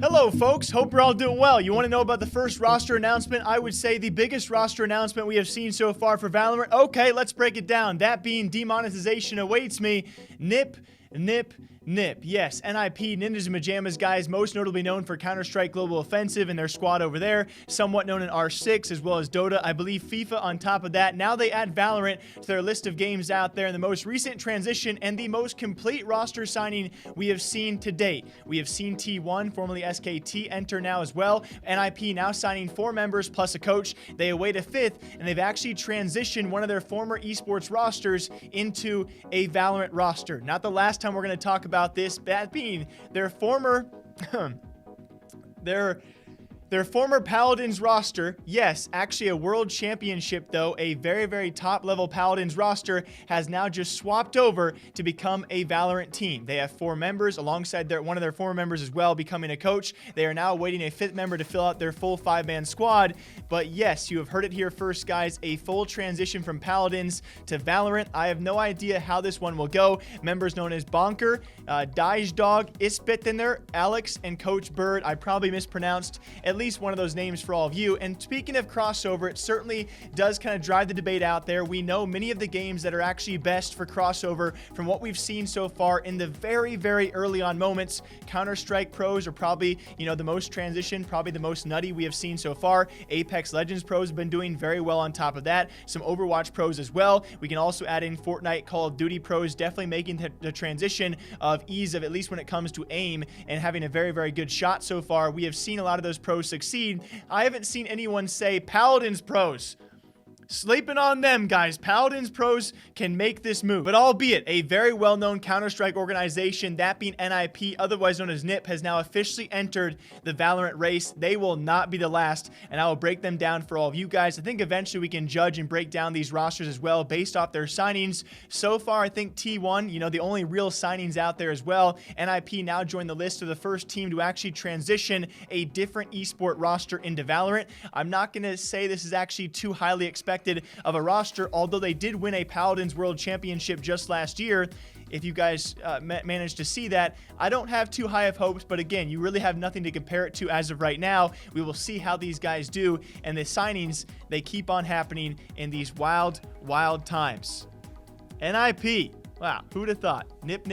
Hello, folks. Hope you're all doing well. You want to know about the first roster announcement? I would say the biggest roster announcement we have seen so far for Valorant. Okay, let's break it down. That being demonetization awaits me. Nip. Yes, NIP, Ninjas and Pyjamas guys, most notably known for Counter-Strike Global Offensive and their squad over there, somewhat known in R6 as well as Dota, I believe FIFA on top of that. Now they add Valorant to their list of games out there in the most recent transition and the most complete roster signing we have seen to date. We have seen T1, formerly SKT, enter now as well. NIP now signing 4 members plus a coach. They await a 5th, and they've actually transitioned one of their former esports rosters into a Valorant roster. Not the last time we're going to talk about this, that being their former their former Paladins roster. Yes, actually a world championship though, a very top level Paladins roster has now just swapped over to become a Valorant team. They have 4 members alongside one of their former members as well becoming a coach. They are now awaiting a 5th member to fill out their full 5-man squad. But yes, you have heard it here first, guys, a full transition from Paladins to Valorant. I have no idea how this one will go. Members known as Bonker, Dog, Ispitiner, Alex, and Coach Bird. I probably mispronounced at least one of those names for all of you. And speaking of crossover, it certainly does kind of drive the debate out there. We know many of the games that are actually best for crossover from what we've seen so far in the very early on moments. Counter-Strike pros are probably, the most transition, probably the most nutty we have seen so far. Apex Legends pros have been doing very well on top of that. Some Overwatch pros as well. We can also add in Fortnite, Call of Duty pros, definitely making the transition of ease of, at least when it comes to aim and having a very good shot so far. We have seen a lot of those pros succeed. I haven't seen anyone say Paladins pros. Sleeping on them, guys. Paladins pros can make this move. But albeit a very well-known Counter-Strike organization, that being NIP, otherwise known as NIP, has now officially entered the Valorant race. They will not be the last, and I will break them down for all of you guys. I think eventually we can judge and break down these rosters as well based off their signings. So far, I think T1, the only real signings out there as well. NIP now joined the list of the first team to actually transition a different esport roster into Valorant. I'm not going to say this is actually too highly expected of a roster, although they did win a Paladins World Championship just last year. If you guys managed to see that, I don't have too high of hopes, but again, you really have nothing to compare it to as of right now. We will see how these guys do, and the signings, they keep on happening in these wild times. NIP, wow, who'd have thought? Nip.